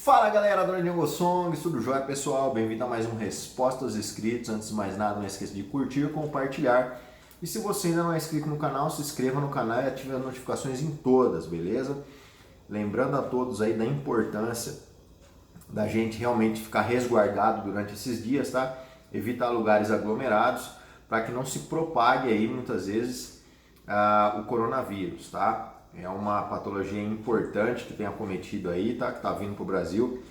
Fala galera do Daniel Song, tudo jóia pessoal? Bem-vindo a mais um Resposta aos Inscritos. Antes de mais nada, não esqueça de curtir, compartilhar. E se você ainda não é inscrito no canal, se inscreva no canal e ative as notificações em todas, beleza? Lembrando a todos aí da importância da gente realmente ficar resguardado durante esses dias, tá? Evitar lugares aglomerados para que não se propague aí muitas vezes o coronavírus, tá? É uma patologia importante que tem acometido aí, tá? Que tá vindo pro Brasil.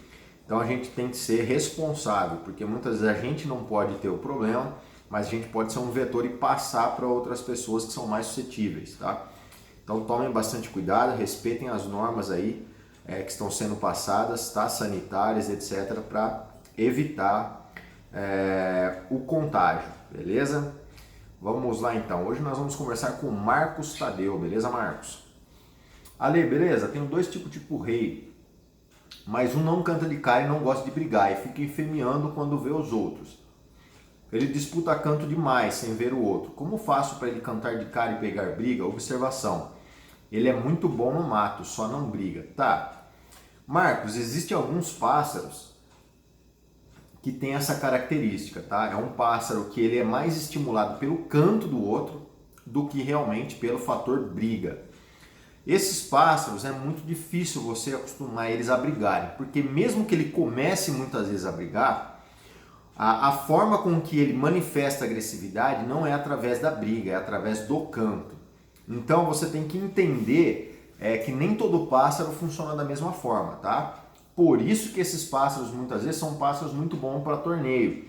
Então a gente tem que ser responsável, porque muitas vezes a gente não pode ter o problema, mas a gente pode ser um vetor e passar para outras pessoas que são mais suscetíveis, tá? Então tomem bastante cuidado, respeitem as normas aí que estão sendo passadas, tá? Sanitárias, etc, para evitar o contágio, beleza? Vamos lá então. Hoje nós vamos conversar com o Marcos Tadeu, beleza, Marcos? Ale, beleza? Tenho dois tipos de rei, mas um não canta de cara e não gosta de brigar e fica enfemeando quando vê os outros. Ele disputa canto demais sem ver o outro. Como faço para ele cantar de cara e pegar briga? Observação. Ele é muito bom no mato, só não briga. Tá. Marcos, existem alguns pássaros que têm essa característica, tá? É um pássaro que ele é mais estimulado pelo canto do outro do que realmente pelo fator briga. Esses pássaros é muito difícil você acostumar eles a brigarem, porque mesmo que ele comece muitas vezes a brigar, a forma com que ele manifesta agressividade não é através da briga, é através do canto. Então você tem que entender que nem todo pássaro funciona da mesma forma, tá? Por isso que esses pássaros muitas vezes são pássaros muito bons para torneio,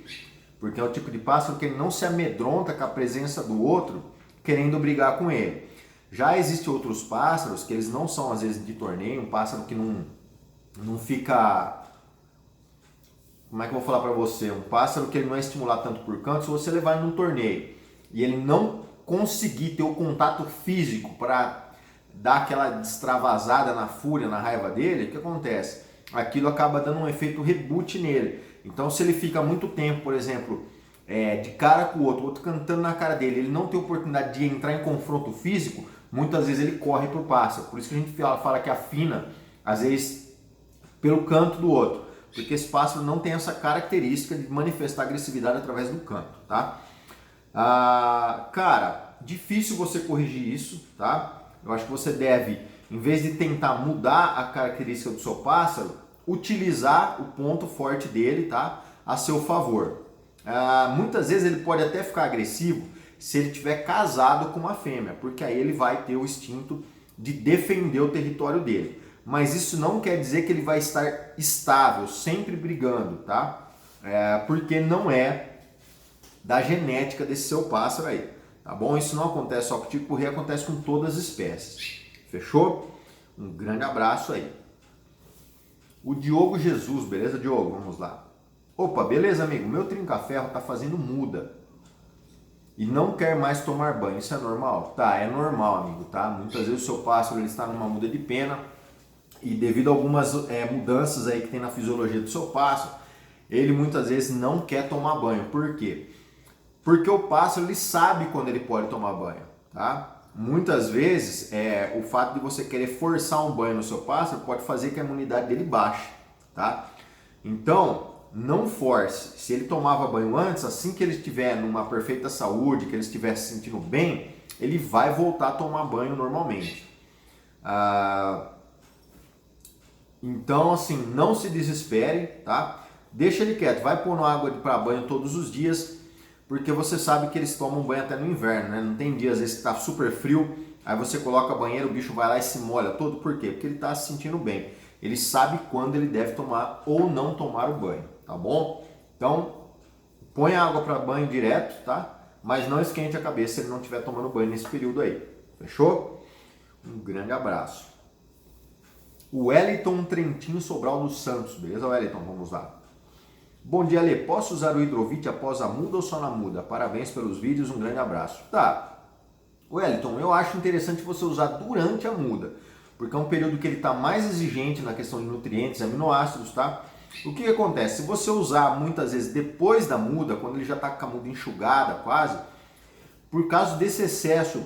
porque é o tipo de pássaro que ele não se amedronta com a presença do outro querendo brigar com ele. Já existem outros pássaros que eles não são às vezes de torneio, um pássaro que não fica... Como é que eu vou falar para você? Um pássaro que ele não é estimulado tanto por canto, se você levar ele num torneio e ele não conseguir ter o contato físico para dar aquela extravasada na fúria, na raiva dele, o que acontece? Aquilo acaba dando um efeito reboot nele. Então se ele fica muito tempo, por exemplo, de cara com o outro cantando na cara dele, ele não tem oportunidade de entrar em confronto físico, muitas vezes ele corre pro pássaro. Por isso que a gente fala que afina, às vezes, pelo canto do outro. Porque esse pássaro não tem essa característica de manifestar agressividade através do canto, tá? Cara, difícil você corrigir isso, tá? Eu acho que você deve, em vez de tentar mudar a característica do seu pássaro, utilizar o ponto forte dele, tá? A seu favor. Muitas vezes ele pode até ficar agressivo se ele estiver casado com uma fêmea, porque aí ele vai ter o instinto de defender o território dele. Mas isso não quer dizer que ele vai estar estável, sempre brigando, tá? Porque não é da genética desse seu pássaro aí, tá bom? Isso não acontece só com o tico-rei, acontece com todas as espécies. Fechou? Um grande abraço aí. O Diogo Jesus, beleza, Diogo? Vamos lá. Opa, beleza, amigo? Meu trinca-ferro tá fazendo muda e não quer mais tomar banho. Isso é normal? Tá, é normal, amigo, tá? Muitas vezes o seu pássaro ele está numa muda de pena e devido a algumas mudanças aí que tem na fisiologia do seu pássaro, ele muitas vezes não quer tomar banho. Por quê? Porque o pássaro ele sabe quando ele pode tomar banho, tá? Muitas vezes o fato de você querer forçar um banho no seu pássaro pode fazer que a imunidade dele baixe, tá? Então, não force. Se ele tomava banho antes, assim que ele estiver numa perfeita saúde, que ele estiver se sentindo bem, ele vai voltar a tomar banho normalmente. Então, assim, não se desespere, tá? Deixa ele quieto, vai pôr água para banho todos os dias, porque você sabe que eles tomam banho até no inverno, né? Não tem dias, às vezes, que tá super frio, aí você coloca a banheira, o bicho vai lá e se molha todo. Por quê? Porque ele está se sentindo bem. Ele sabe quando ele deve tomar ou não tomar o banho, tá bom? Então, põe a água para banho direto, tá? Mas não esquente a cabeça se ele não estiver tomando banho nesse período aí. Fechou? Um grande abraço. O Wellington Trentin Sobral dos Santos, beleza, Wellington? Vamos lá. Bom dia, Lê. Posso usar o hidrovite após a muda ou só na muda? Parabéns pelos vídeos, um grande abraço. Tá. Wellington, eu acho interessante você usar durante a muda, porque é um período que ele está mais exigente na questão de nutrientes, aminoácidos, tá? O que acontece? Se você usar muitas vezes depois da muda, quando ele já está com a muda enxugada quase, por causa desse excesso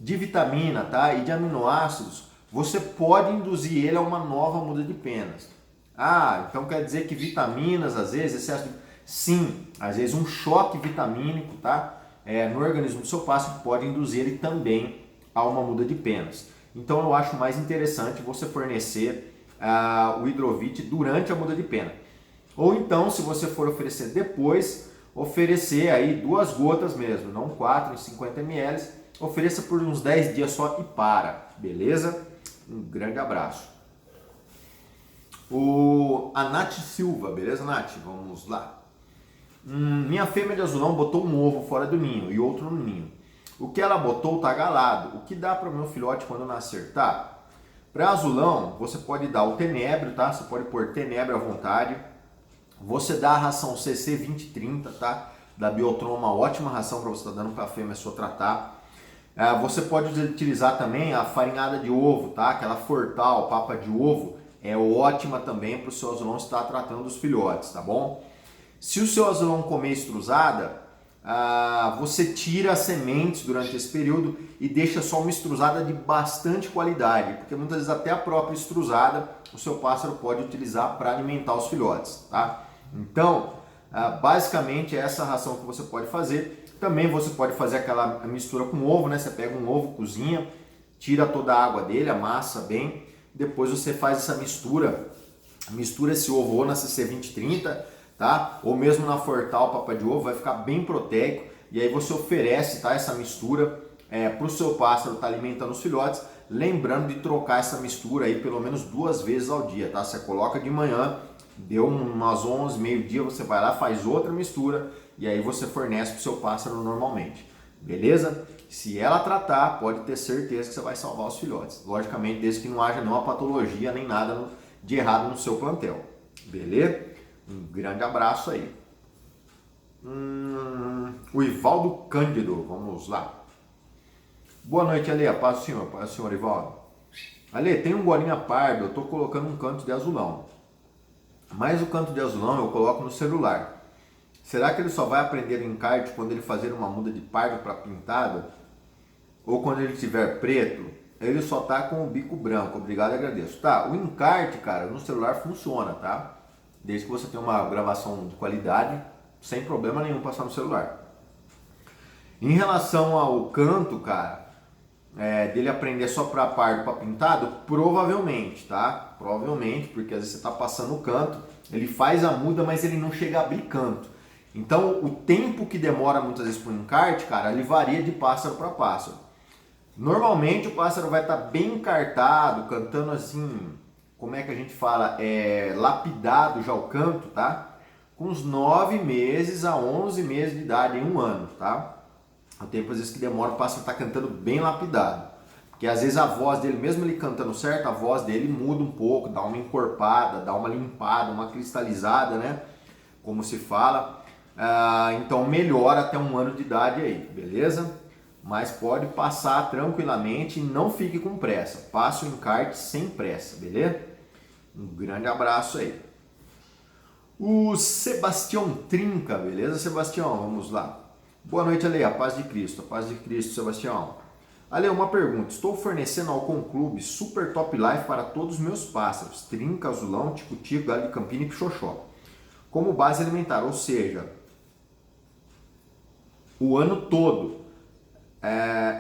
de vitamina, tá? E de aminoácidos, você pode induzir ele a uma nova muda de penas. Ah, então quer dizer que vitaminas, às vezes, excesso de... Sim, às vezes um choque vitamínico, tá? No organismo do seu pássaro pode induzir ele também a uma muda de penas. Então eu acho mais interessante você fornecer o Hidrovit durante a muda de pena. Ou então, se você for oferecer depois, oferecer aí 2 gotas mesmo, não 4 em 50 ml, ofereça por uns 10 dias só e para, beleza? Um grande abraço. A Nath Silva, beleza, Nath? Vamos lá. Minha fêmea de azulão botou um ovo fora do ninho e outro no ninho. O que ela botou tá galado. O que dá para o meu filhote quando nascer? Tá? Para azulão, você pode dar o tenebro, tá? Você pode pôr tenebro à vontade. Você dá a ração CC 2030, tá? Da Biotron, uma ótima ração para você estar dando para a fêmea sua tratar. Você pode utilizar também a farinhada de ovo, tá? Aquela Fortal, papa de ovo, é ótima também para o seu azulão estar tratando os filhotes, tá bom? Se o seu azulão comer estrusada, você tira as sementes durante esse período e deixa só uma estrusada de bastante qualidade, porque muitas vezes até a própria estrusada o seu pássaro pode utilizar para alimentar os filhotes, tá? Então, basicamente é essa ração que você pode fazer. Também você pode fazer aquela mistura com ovo, né? Você pega um ovo, cozinha, tira toda a água dele, amassa bem, depois você faz essa mistura esse ovo ou na CC 2030, tá? Ou mesmo na Fortal papa de ovo, vai ficar bem proteico e aí você oferece, tá, essa mistura para o seu pássaro estar alimentando os filhotes, lembrando de trocar essa mistura aí pelo menos 2 vezes ao dia, tá? Você coloca de manhã, deu umas 11, meio-dia, você vai lá, faz outra mistura e aí você fornece para o seu pássaro normalmente, beleza? Se ela tratar, pode ter certeza que você vai salvar os filhotes, logicamente desde que não haja nenhuma patologia nem nada de errado no seu plantel, beleza? Um grande abraço aí. O Ivaldo Cândido, vamos lá. Boa noite, Ale. Paz do senhor Ivaldo. Ale, tem um golinha pardo, eu estou colocando um canto de azulão. Mas o canto de azulão eu coloco no celular. Será que ele só vai aprender o encarte quando ele fazer uma muda de pardo para pintado? Ou quando ele tiver preto? Ele só tá com o bico branco. Obrigado e agradeço. Tá, o encarte, cara, no celular funciona, tá? Desde que você tenha uma gravação de qualidade, sem problema nenhum passar no celular. Em relação ao canto, cara, dele aprender só para pardo, para pintado, provavelmente, tá? Provavelmente, porque às vezes você está passando o canto, ele faz a muda, mas ele não chega a abrir canto. Então, o tempo que demora muitas vezes para o encarte, cara, ele varia de pássaro para pássaro. Normalmente o pássaro vai estar bem encartado, cantando assim, como é que a gente fala, lapidado já o canto, tá? Com uns 9 meses a 11 meses de idade, em um ano, tá? O tempo às vezes que demora, o pássaro está cantando bem lapidado. Porque às vezes a voz dele, mesmo ele cantando certo, a voz dele muda um pouco, dá uma encorpada, dá uma limpada, uma cristalizada, né? Como se fala. Então melhora até um ano de idade aí, beleza? Mas pode passar tranquilamente e não fique com pressa. Passe o encarte sem pressa, beleza? Um grande abraço aí. O Sebastião Trinca, beleza, Sebastião? Vamos lá. Boa noite, Ale. A paz de Cristo. A paz de Cristo, Sebastião. Ale, uma pergunta. Estou fornecendo ao Conclube Super Top Life para todos os meus pássaros. Trinca, azulão, tico-tico, galho de campina e pichoxó. Como base alimentar, ou seja, o ano todo.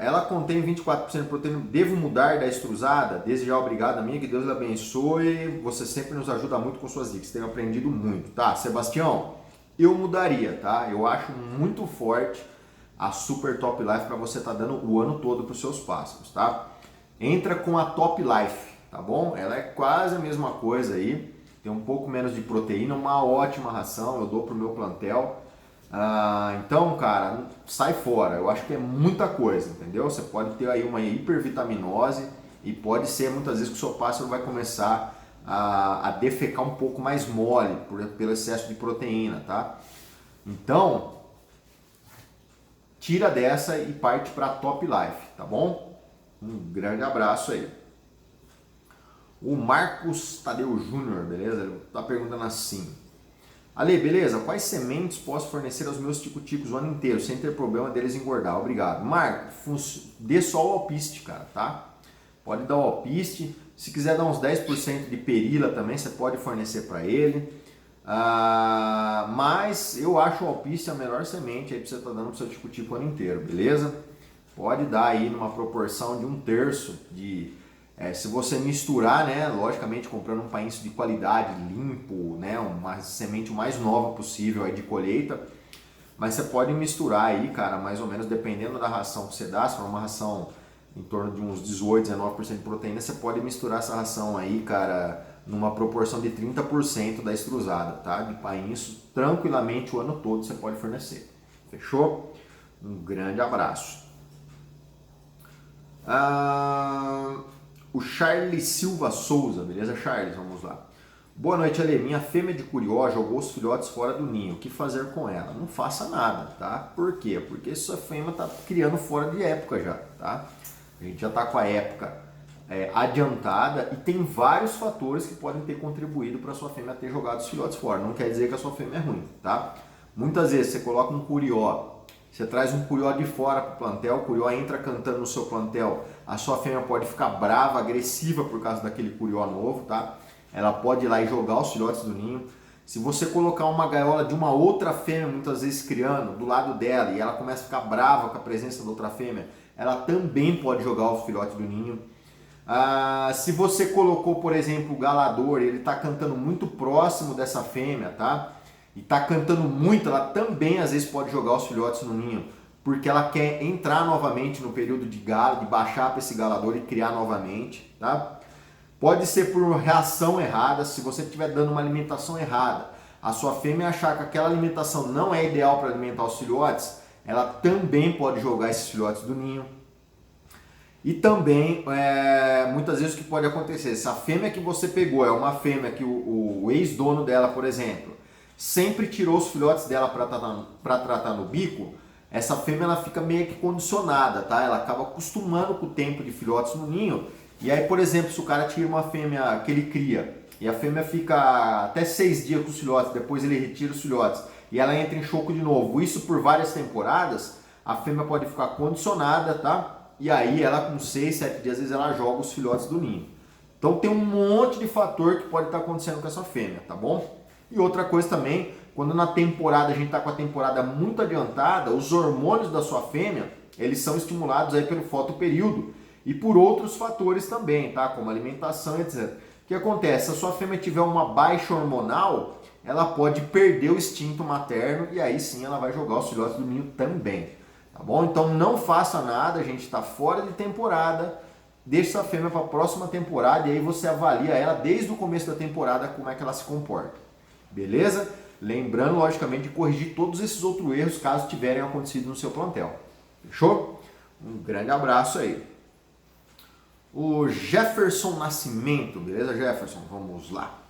Ela contém 24% de proteína. Devo mudar da extrusada? Desde já, obrigado, amigo. Que Deus lhe abençoe. Você sempre nos ajuda muito com suas dicas. Tenho aprendido muito, tá? Sebastião, eu mudaria, tá? Eu acho muito forte a Super Top Life para você estar dando o ano todo para os seus pássaros, tá? Entra com a Top Life, tá bom? Ela é quase a mesma coisa aí. Tem um pouco menos de proteína, uma ótima ração. Eu dou para o meu plantel. Então, cara, sai fora. Eu acho que é muita coisa, entendeu? Você pode ter aí uma hipervitaminose e pode ser muitas vezes que o seu pássaro vai começar a defecar um pouco mais mole pelo excesso de proteína, tá? Então, tira dessa e parte para Top Life, tá bom? Um grande abraço aí. O Marcos Tadeu Júnior, beleza? Ele tá perguntando assim: Ale, beleza? Quais sementes posso fornecer aos meus tico-ticos o ano inteiro, sem ter problema deles engordar? Obrigado. Marco, dê só o alpiste, cara, tá? Pode dar o alpiste, Se quiser dar uns 10% de perila também, você pode fornecer para ele. Mas eu acho o alpiste a melhor semente aí para você estar dando para o seu tico-tico o ano inteiro, beleza? Pode dar aí numa proporção de 1/3 de... se você misturar, né, logicamente comprando um painço de qualidade, limpo, né, uma semente o mais nova possível aí de colheita, mas você pode misturar aí, cara, mais ou menos dependendo da ração que você dá, se for uma ração em torno de uns 18, 19% de proteína, você pode misturar essa ração aí, cara, numa proporção de 30% da estrusada, tá? De painço, tranquilamente o ano todo você pode fornecer. Fechou? Um grande abraço. O Charles Silva Souza, beleza, Charles? Vamos lá. Boa noite, Ale. Minha fêmea de curió jogou os filhotes fora do ninho. O que fazer com ela? Não faça nada, tá? Por quê? Porque sua fêmea tá criando fora de época já, tá? A gente já tá com a época adiantada e tem vários fatores que podem ter contribuído para sua fêmea ter jogado os filhotes fora. Não quer dizer que a sua fêmea é ruim, tá? Muitas vezes você coloca um curió, você traz um curió de fora para o plantel, o curió entra cantando no seu plantel, a sua fêmea pode ficar brava, agressiva por causa daquele curió novo, tá? Ela pode ir lá e jogar os filhotes do ninho. Se você colocar uma gaiola de uma outra fêmea, muitas vezes criando, do lado dela, e ela começa a ficar brava com a presença da outra fêmea, ela também pode jogar os filhotes do ninho. Se você colocou, por exemplo, o galador e ele está cantando muito próximo dessa fêmea, tá? E está cantando muito, ela também às vezes pode jogar os filhotes no ninho, porque ela quer entrar novamente no período de galo, de baixar para esse galador e criar novamente, tá? Pode ser por reação errada, se você estiver dando uma alimentação errada, a sua fêmea achar que aquela alimentação não é ideal para alimentar os filhotes, ela também pode jogar esses filhotes do ninho. E também, muitas vezes o que pode acontecer, se a fêmea que você pegou é uma fêmea que o ex-dono dela, por exemplo, sempre tirou os filhotes dela para tratar no bico, essa fêmea ela fica meio que condicionada, tá? Ela acaba acostumando com o tempo de filhotes no ninho. E aí, por exemplo, se o cara tira uma fêmea que ele cria e a fêmea fica até 6 dias com os filhotes, depois ele retira os filhotes e ela entra em choco de novo, isso por várias temporadas, a fêmea pode ficar condicionada, tá? E aí ela com 6, 7 dias, às vezes ela joga os filhotes do ninho. Então tem um monte de fator que pode estar acontecendo com essa fêmea, tá bom? E outra coisa também, quando na temporada a gente está com a temporada muito adiantada, os hormônios da sua fêmea, eles são estimulados aí pelo fotoperíodo e por outros fatores também, tá? Como alimentação, etc. O que acontece? Se a sua fêmea tiver uma baixa hormonal, ela pode perder o instinto materno e aí sim ela vai jogar os filhotes do ninho também, tá bom? Então não faça nada, a gente está fora de temporada, deixa essa fêmea para a próxima temporada e aí você avalia ela desde o começo da temporada como é que ela se comporta, beleza? Lembrando, logicamente, de corrigir todos esses outros erros caso tiverem acontecido no seu plantel, fechou? Um grande abraço aí. O Jefferson Nascimento, beleza, Jefferson? Vamos lá.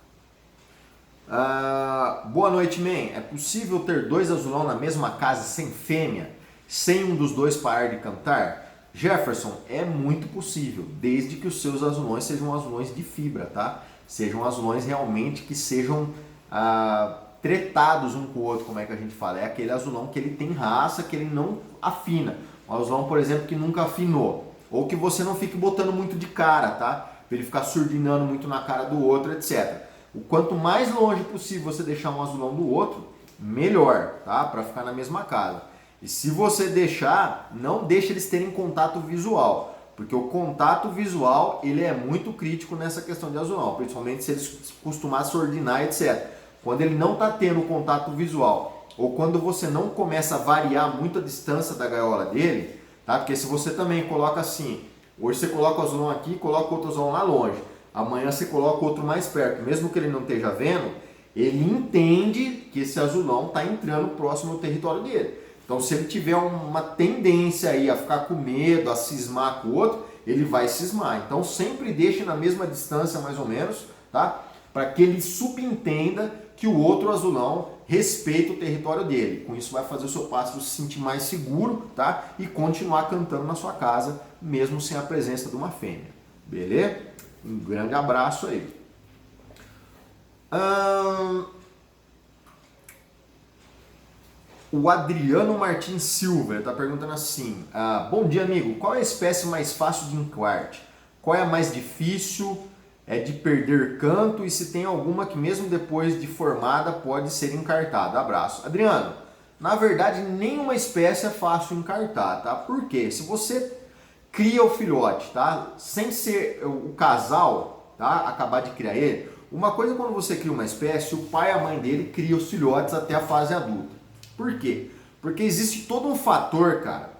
Boa noite, man. É possível ter 2 azulão na mesma casa sem fêmea, sem um dos dois parar de cantar? Jefferson, é muito possível, desde que os seus azulões sejam azulões de fibra, tá? Sejam azulões realmente que sejam tretados um com o outro, como é que a gente fala? É aquele azulão que ele tem raça, que ele não afina. Um azulão, por exemplo, que nunca afinou. Ou que você não fique botando muito de cara, tá? Pra ele ficar surdinando muito na cara do outro, etc. O quanto mais longe possível você deixar um azulão do outro, melhor, tá? Pra ficar na mesma casa. E se você deixar, não deixe eles terem contato visual. Porque o contato visual, ele é muito crítico nessa questão de azulão. Principalmente se eles costumar surdinar, etc. Quando ele não está tendo contato visual, ou quando você não começa a variar muito a distância da gaiola dele, tá? Porque se você também coloca assim, hoje você coloca o azulão aqui e coloca outro azulão lá longe, amanhã você coloca outro mais perto, mesmo que ele não esteja vendo, ele entende que esse azulão está entrando próximo ao território dele. Então se ele tiver uma tendência aí a ficar com medo, a cismar com o outro, ele vai cismar. Então sempre deixe na mesma distância mais ou menos, tá? Para que ele subentenda que o outro azulão respeita o território dele. Com isso vai fazer o seu pássaro se sentir mais seguro, tá? E continuar cantando na sua casa, mesmo sem a presença de uma fêmea. Beleza? Um grande abraço aí. O Adriano Martins Silva está perguntando assim: bom dia, amigo. Qual é a espécie mais fácil de enquarte? Qual é a mais difícil? é de perder canto e se tem alguma que mesmo depois de formada pode ser encartada. Abraço. Adriano, na verdade nenhuma espécie é fácil encartar, tá? Por quê? Se você cria o filhote, tá? Sem ser o casal, tá? Acabar de criar ele. Uma coisa é quando você cria uma espécie, o pai e a mãe dele criam os filhotes até a fase adulta. Por quê? Porque existe todo um fator, cara,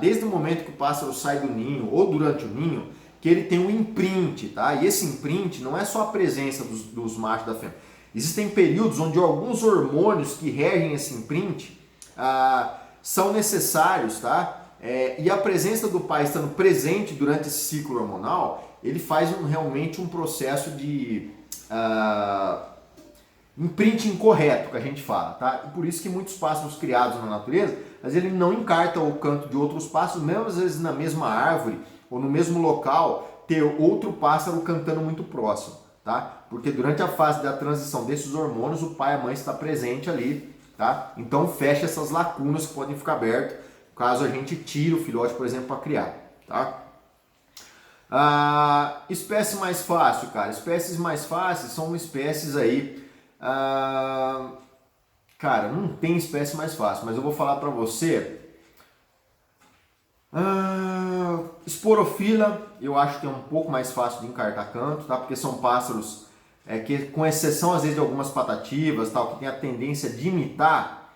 desde o momento que o pássaro sai do ninho ou durante o ninho, que ele tem um imprint, tá? E esse imprint não é só a presença dos machos da fêmea. Existem períodos onde alguns hormônios que regem esse imprint são necessários, tá? E a presença do pai estando presente durante esse ciclo hormonal, ele faz realmente um processo de imprint incorreto, que a gente fala, tá? E por isso que muitos pássaros criados na natureza, às vezes ele não encarta o canto de outros pássaros, mesmo às vezes na mesma árvore ou no mesmo local, ter outro pássaro cantando muito próximo, tá? Porque durante a fase da transição desses hormônios, o pai e a mãe está presente ali, tá? Então fecha essas lacunas que podem ficar abertas caso a gente tire o filhote, por exemplo, para criar, tá? Espécie mais fácil, cara. Espécies mais fáceis são espécies aí. Cara, não tem espécie mais fácil, mas eu vou falar para você. Esporofila, eu acho que é um pouco mais fácil de encartar canto, tá? Porque são pássaros que, com exceção às vezes de algumas patativas, tal, que tem a tendência de imitar,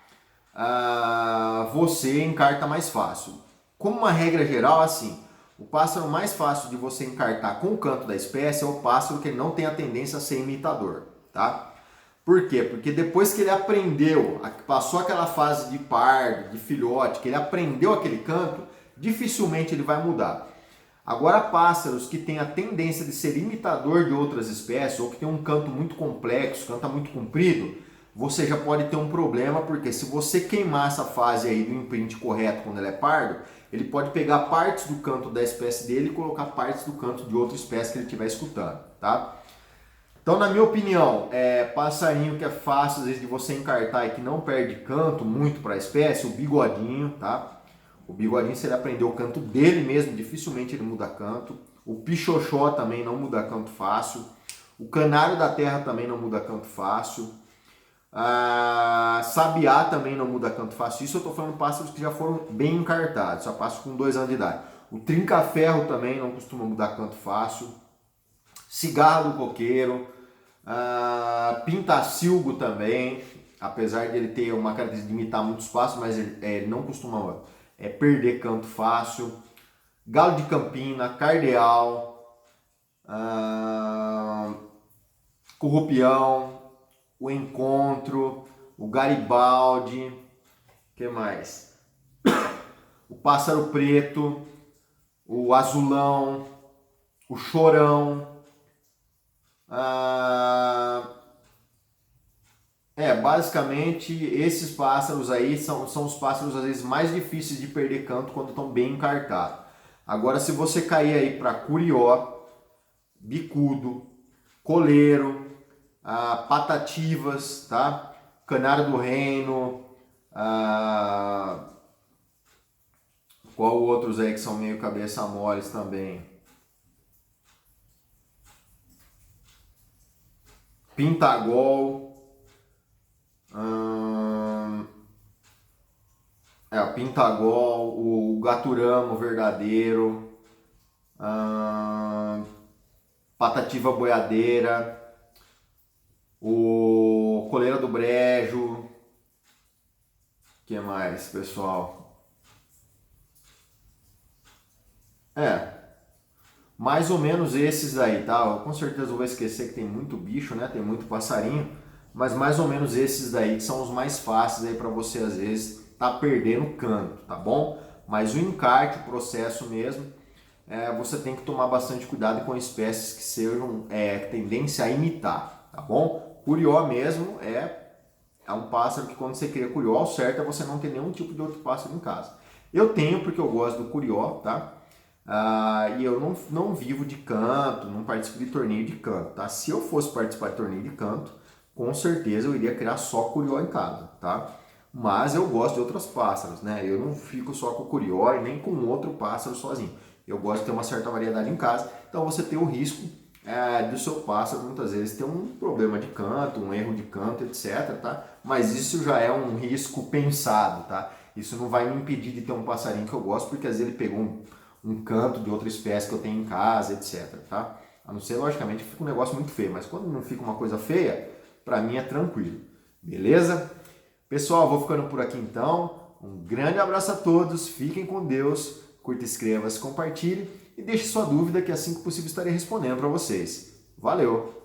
você encarta mais fácil. Como uma regra geral, assim, o pássaro mais fácil de você encartar com o canto da espécie é o pássaro que não tem a tendência a ser imitador, tá? Por quê? Porque depois que ele aprendeu, passou aquela fase de pardo, de filhote, que ele aprendeu aquele canto, dificilmente ele vai mudar. Agora, pássaros que têm a tendência de ser imitador de outras espécies ou que tem um canto muito complexo, canta muito comprido, você já pode ter um problema, porque se você queimar essa fase aí do imprint correto quando ele é pardo, ele pode pegar partes do canto da espécie dele e colocar partes do canto de outra espécie que ele estiver escutando, tá? Então, na minha opinião, passarinho que é fácil às vezes de você encartar e que não perde canto muito para a espécie, o bigodinho, tá? O bigodinho, se ele aprender o canto dele mesmo, dificilmente ele muda canto. O pichoxó também não muda canto fácil. O canário da terra também não muda canto fácil. Sabiá também não muda canto fácil. Isso eu estou falando de pássaros que já foram bem encartados, só pássaros com 2 anos de idade. O trinca-ferro também não costuma mudar canto fácil. Cigarra do coqueiro, pintacilgo também, apesar de ele ter uma característica de imitar muitos pássaros, mas ele não costuma perder canto fácil. Galo de Campina, cardeal, currupião, o encontro, o garibaldi, que mais? O pássaro preto, o azulão, o chorão. Basicamente esses pássaros aí são os pássaros às vezes mais difíceis de perder canto quando estão bem encartados. Agora, se você cair aí para curió, bicudo, coleiro, patativas, tá? Canário do reino, qual outros aí que são meio cabeça moles também? Pintagol, o pintagol, o gaturamo verdadeiro, patativa boiadeira, o coleira do brejo, que mais, pessoal? Mais ou menos esses aí, tá? Eu com certeza vou esquecer que tem muito bicho, né? Tem muito passarinho, mas mais ou menos esses daí que são os mais fáceis aí para você às vezes tá perdendo canto, tá bom? Mas o encarte, o processo mesmo, você tem que tomar bastante cuidado com espécies que sejam tendência a imitar, tá bom? Curió mesmo é um pássaro que quando você cria curió, o certo é você não ter nenhum tipo de outro pássaro em casa. Eu tenho porque eu gosto do curió, tá? E eu não vivo de canto, não participo de torneio de canto, tá? Se eu fosse participar de torneio de canto, com certeza eu iria criar só curió em casa, tá? Mas eu gosto de outros pássaros, né? Eu não fico só com o curió e nem com outro pássaro sozinho. Eu gosto de ter uma certa variedade em casa, então você tem o risco do seu pássaro muitas vezes tem um problema de canto, um erro de canto, etc, tá? Mas isso já é um risco pensado, tá? Isso não vai me impedir de ter um passarinho que eu gosto, porque às vezes ele pegou um canto de outra espécie que eu tenho em casa, etc, tá? A não ser, logicamente, que fica um negócio muito feio, mas quando não fica uma coisa feia, pra mim é tranquilo, beleza? Pessoal, vou ficando por aqui então. Um grande abraço a todos, fiquem com Deus, curta, inscreva-se, compartilhe e deixe sua dúvida que assim que possível estarei respondendo para vocês. Valeu!